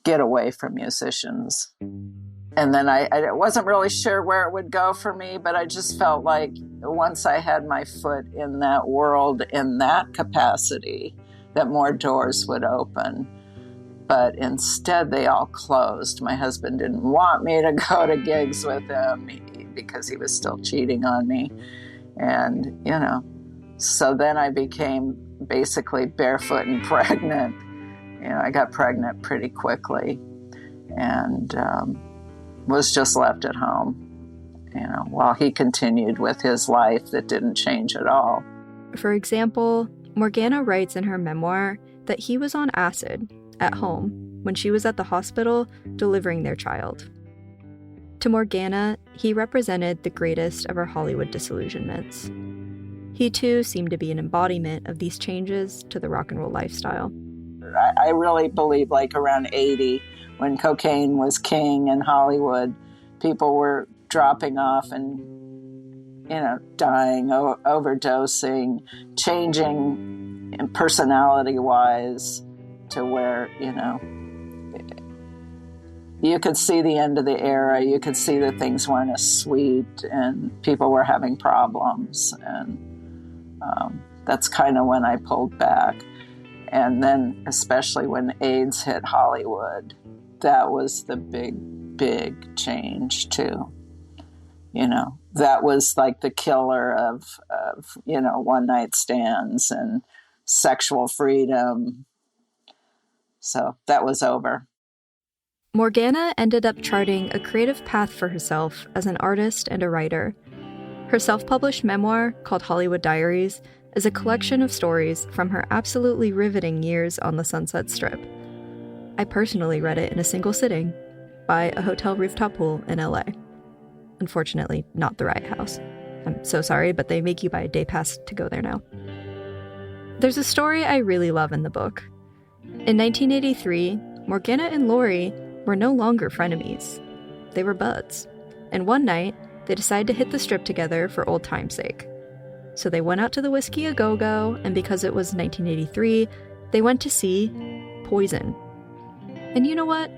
get away from musicians. And then I wasn't really sure where it would go for me, but I just felt like once I had my foot in that world in that capacity, that more doors would open. But instead, they all closed. My husband didn't want me to go to gigs with him because he was still cheating on me. And, so then I became basically barefoot and pregnant. I got pregnant pretty quickly and was just left at home, while he continued with his life that didn't change at all. For example, Morgana writes in her memoir that he was on acid at home when she was at the hospital delivering their child. To Morgana, he represented the greatest of her Hollywood disillusionments. He too seemed to be an embodiment of these changes to the rock and roll lifestyle. I really believe like around 80, when cocaine was king in Hollywood, people were dropping off and dying, overdosing, changing personality-wise to where, you could see the end of the era. You could see that things weren't as sweet and people were having problems. And that's kind of when I pulled back. And then especially when AIDS hit Hollywood, that was the big change too. You know, that was like the killer of one night stands and sexual freedom. So that was over. Morgana ended up charting a creative path for herself as an artist and a writer. Her self-published memoir, called Hollywood Diaries, is a collection of stories from her absolutely riveting years on the Sunset Strip. I personally read it in a single sitting by a hotel rooftop pool in LA. Unfortunately, not the right house. I'm so sorry, but they make you buy a day pass to go there now. There's a story I really love in the book. In 1983, Morgana and Laurie were no longer frenemies. They were buds. And one night, they decided to hit the strip together for old time's sake. So they went out to the Whiskey A Go-Go, and because it was 1983, they went to see Poison. And you know what?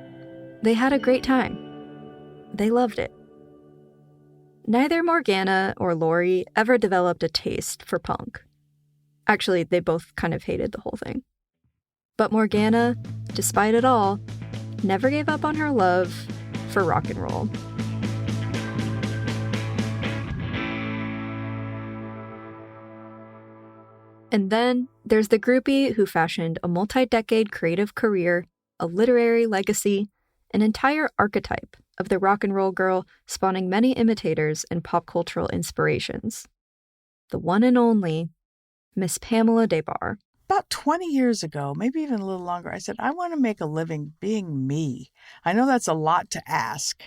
They had a great time. They loved it. Neither Morgana or Laurie ever developed a taste for punk. Actually, they both kind of hated the whole thing. But Morgana, despite it all, never gave up on her love for rock and roll. And then there's the groupie who fashioned a multi-decade creative career, a literary legacy, an entire archetype of the rock and roll girl, spawning many imitators and pop cultural inspirations. The one and only Miss Pamela Des Barres. About 20 years ago, maybe even a little longer, I said, I want to make a living being me. I know that's a lot to ask,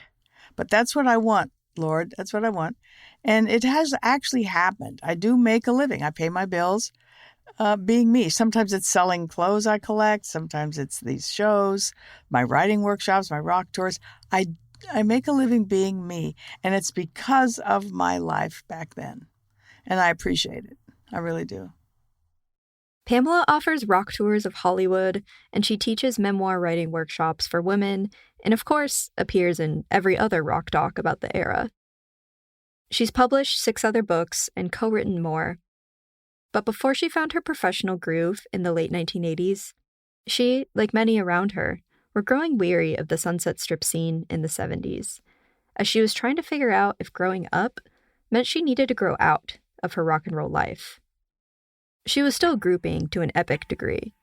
but that's what I want, Lord. That's what I want. And it has actually happened. I do make a living. I pay my bills being me. Sometimes it's selling clothes I collect. Sometimes it's these shows, my writing workshops, my rock tours. I make a living being me. And it's because of my life back then. And I appreciate it. I really do. Pamela offers rock tours of Hollywood, and she teaches memoir writing workshops for women, and of course, appears in every other rock doc about the era. She's published 6 other books and co-written more. But before she found her professional groove in the late 1980s, she, like many around her, were growing weary of the Sunset Strip scene in the 70s, as she was trying to figure out if growing up meant she needed to grow out of her rock and roll life. She was still grouping to an epic degree,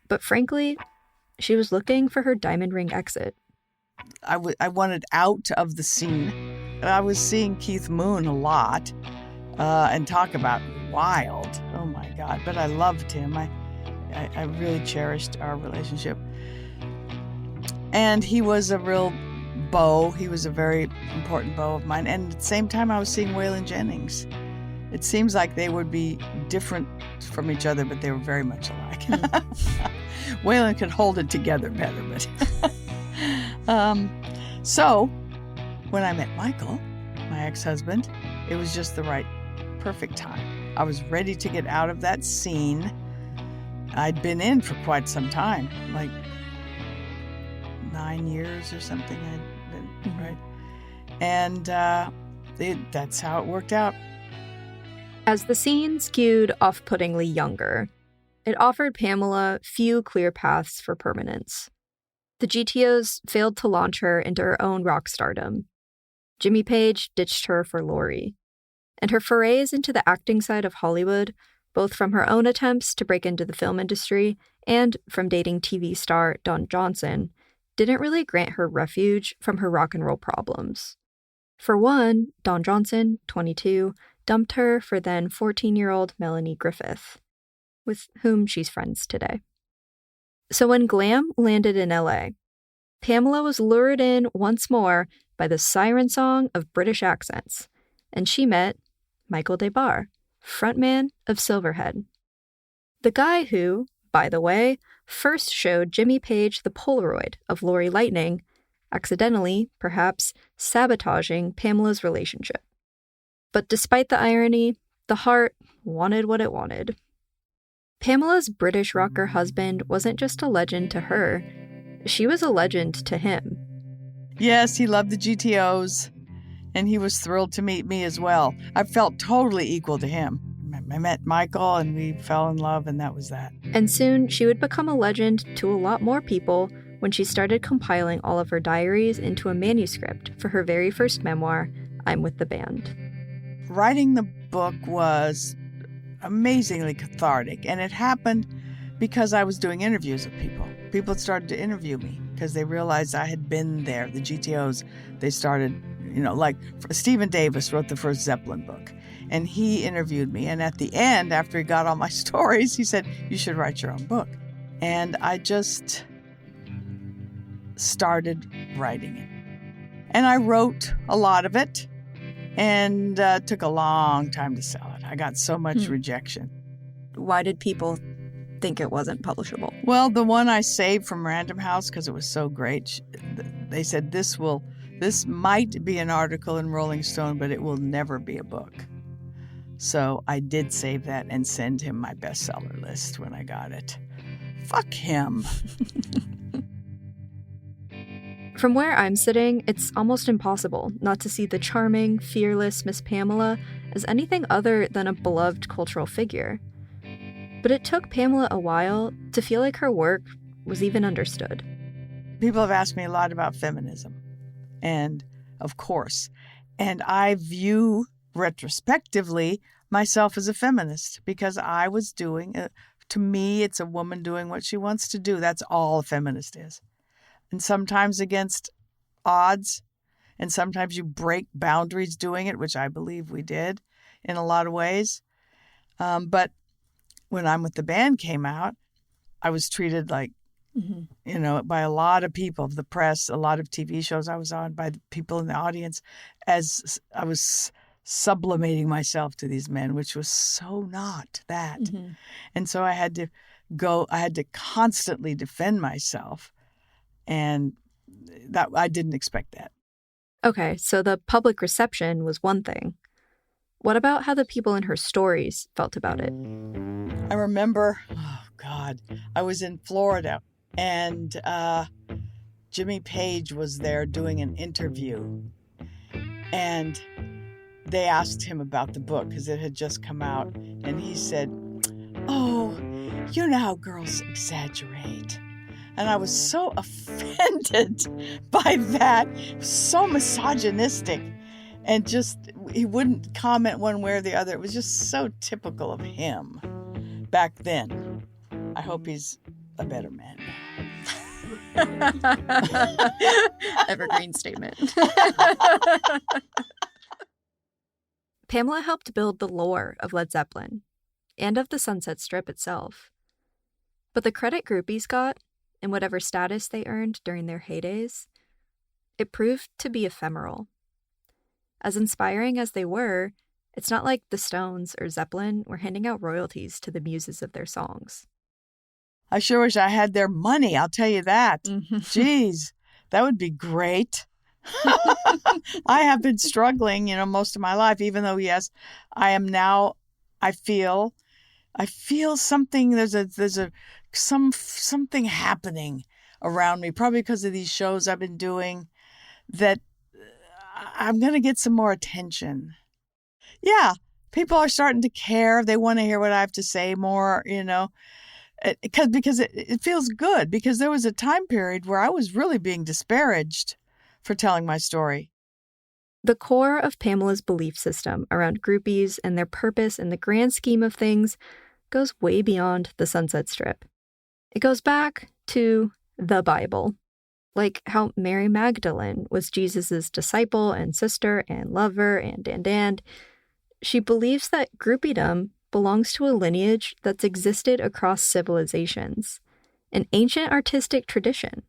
but frankly, she was looking for her diamond ring exit. I wanted out of the scene. I was seeing Keith Moon a lot and talk about wild. Oh my God. But I loved him. I really cherished our relationship. And he was a real beau. He was a very important beau of mine. And at the same time, I was seeing Waylon Jennings. It seems like they would be different from each other, but they were very much alike. Waylon could hold it together better, but so when I met Michael, my ex-husband, it was just the right, perfect time. I was ready to get out of that scene I'd been in for quite some time, like 9 years or something I'd been, right? And that's how it worked out. As the scene skewed off-puttingly younger, it offered Pamela few clear paths for permanence. The GTOs failed to launch her into her own rock stardom. Jimmy Page ditched her for Laurie. And her forays into the acting side of Hollywood, both from her own attempts to break into the film industry and from dating TV star Don Johnson, didn't really grant her refuge from her rock and roll problems. For one, Don Johnson, 22, dumped her for then 14-year-old Melanie Griffith, with whom she's friends today. So when glam landed in LA, Pamela was lured in once more by the siren song of British accents, and she met Michael Des Barres, frontman of Silverhead. The guy who, by the way, first showed Jimmy Page the Polaroid of Lori Lightning, accidentally, perhaps, sabotaging Pamela's relationship. But despite the irony, the heart wanted what it wanted. Pamela's British rocker husband wasn't just a legend to her, she was a legend to him. Yes, he loved the GTOs, and he was thrilled to meet me as well. I felt totally equal to him. I met Michael, and we fell in love, and that was that. And soon, she would become a legend to a lot more people when she started compiling all of her diaries into a manuscript for her very first memoir, I'm With the Band. Writing the book was amazingly cathartic, and it happened because I was doing interviews with people. People started to interview me because they realized I had been there. The GTOs, they started, like Stephen Davis wrote the first Zeppelin book, and he interviewed me. And at the end, after he got all my stories, he said, you should write your own book. And I just started writing it. And I wrote a lot of it, and took a long time to sell it. I got so much rejection. Why did people think it wasn't publishable? Well, the one I saved from Random House, because it was so great, they said this might be an article in Rolling Stone, but it will never be a book. So I did save that and send him my bestseller list when I got it. Fuck him. From where I'm sitting, it's almost impossible not to see the charming, fearless Miss Pamela as anything other than a beloved cultural figure. But it took Pamela a while to feel like her work was even understood. People have asked me a lot about feminism, and of course, and I view retrospectively myself as a feminist because I was doing, to me, it's a woman doing what she wants to do. That's all a feminist is. And sometimes against odds, and sometimes you break boundaries doing it, which I believe we did in a lot of ways. But when I'm With the Band came out, I was treated like, by a lot of people, the press, a lot of TV shows I was on, by the people in the audience, as I was sublimating myself to these men, which was so not that. And so I had to constantly defend myself. And that I didn't expect that. Okay, so the public reception was one thing. What about how the people in her stories felt about it? I remember, I was in Florida, and Jimmy Page was there doing an interview. And they asked him about the book because it had just come out. And he said, "Oh, you know how girls exaggerate." And I was so offended by that, so misogynistic, and just, he wouldn't comment one way or the other. It was just so typical of him back then. I hope he's a better man now. Evergreen statement. Pamela helped build the lore of Led Zeppelin and of the Sunset Strip itself. But the credit groupies got, and whatever status they earned during their heydays, it proved to be ephemeral. As inspiring as they were, it's not like the Stones or Zeppelin were handing out royalties to the muses of their songs. I sure wish I had their money, I'll tell you that. Jeez, that would be great. I have been struggling, most of my life, even though, yes, I am now, I feel something, there's something happening around me, probably because of these shows I've been doing, that I'm going to get some more attention. Yeah, people are starting to care. They want to hear what I have to say more, because it feels good, because there was a time period where I was really being disparaged for telling my story. The core of Pamela's belief system around groupies and their purpose in the grand scheme of things goes way beyond the Sunset Strip. It goes back to the Bible, like how Mary Magdalene was Jesus's disciple and sister and lover and. She believes that groupiedom belongs to a lineage that's existed across civilizations, an ancient artistic tradition,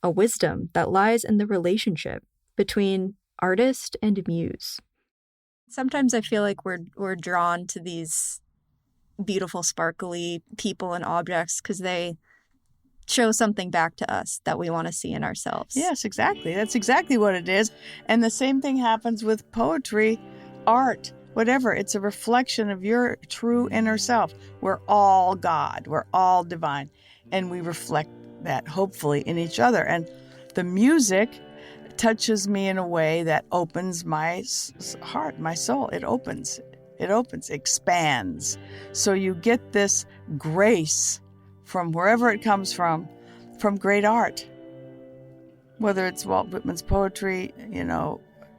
a wisdom that lies in the relationship between artist and muse. Sometimes I feel like we're drawn to these beautiful, sparkly people and objects because they show something back to us that we want to see in ourselves. Yes, exactly. That's exactly what it is. And the same thing happens with poetry, art, whatever. It's a reflection of your true inner self. We're all God. We're all divine. And we reflect that, hopefully, in each other. And the music touches me in a way that opens my heart, my soul. It opens, expands. So you get this grace from wherever it comes from great art. Whether it's Walt Whitman's poetry,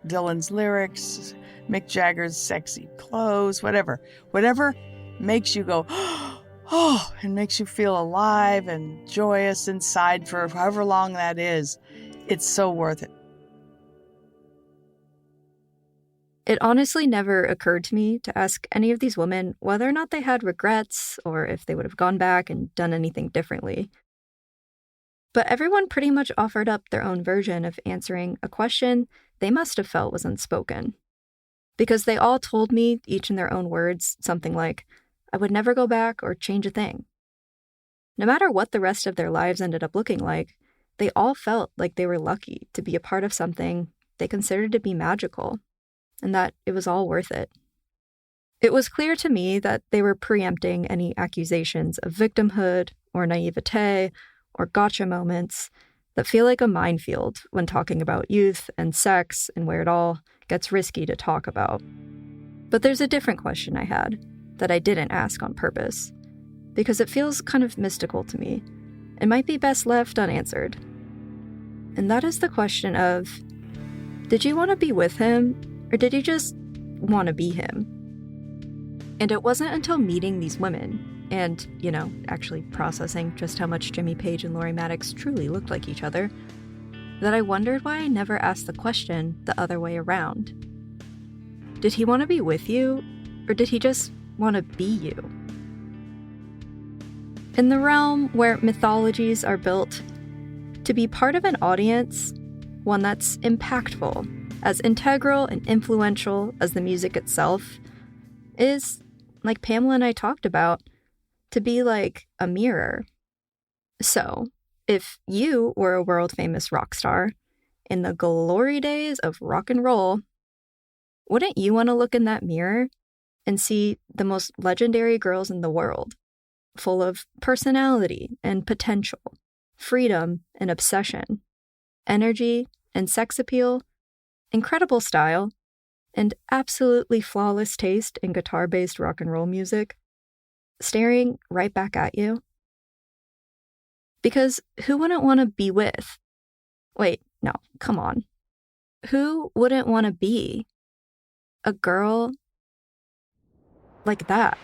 Dylan's lyrics, Mick Jagger's sexy clothes, whatever makes you go, oh, and makes you feel alive and joyous inside for however long that is. It's so worth it. It honestly never occurred to me to ask any of these women whether or not they had regrets or if they would have gone back and done anything differently. But everyone pretty much offered up their own version of answering a question they must have felt was unspoken. Because they all told me, each in their own words, something like, I would never go back or change a thing. No matter what the rest of their lives ended up looking like, they all felt like they were lucky to be a part of something they considered to be magical, and that it was all worth it. It was clear to me that they were preempting any accusations of victimhood or naivete or gotcha moments that feel like a minefield when talking about youth and sex and where it all gets risky to talk about. But there's a different question I had that I didn't ask on purpose, because it feels kind of mystical to me. It might be best left unanswered. And that is the question of, did you want to be with him, or did you just want to be him? And it wasn't until meeting these women and, actually processing just how much Jimmy Page and Lori Maddox truly looked like each other, that I wondered why I never asked the question the other way around. Did he want to be with you, or did he just want to be you? In the realm where mythologies are built to be part of an audience, one that's impactful, as integral and influential as the music itself, is, like Pamela and I talked about, to be like a mirror. So, if you were a world-famous rock star in the glory days of rock and roll, wouldn't you want to look in that mirror and see the most legendary girls in the world, full of personality and potential, freedom and obsession, energy and sex appeal, incredible style, and absolutely flawless taste in guitar-based rock and roll music, staring right back at you? Because who wouldn't want to be with? Wait, no, come on. Who wouldn't want to be a girl like that?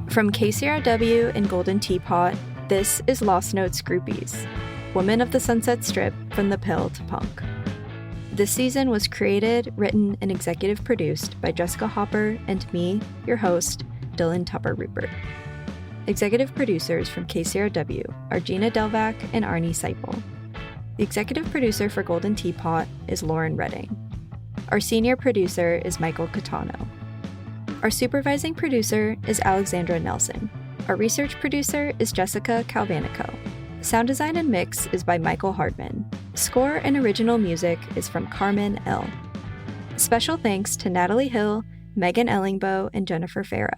From KCRW and Golden Teapot, this is Lost Notes Groupies, Women of the Sunset Strip from the Pill to Punk. This season was created, written, and executive produced by Jessica Hopper and me, your host, Dylan Tupper Rupert. Executive producers from KCRW are Gina Delvac and Arnie Seipel. The executive producer for Golden Teapot is Lauren Redding. Our senior producer is Michael Catano. Our supervising producer is Alexandra Nelson. Our research producer is Jessica Calvanico. Sound design and mix is by Michael Hardman. Score and original music is from Carmen L. Special thanks to Natalie Hill, Megan Ellingbo, and Jennifer Farrow.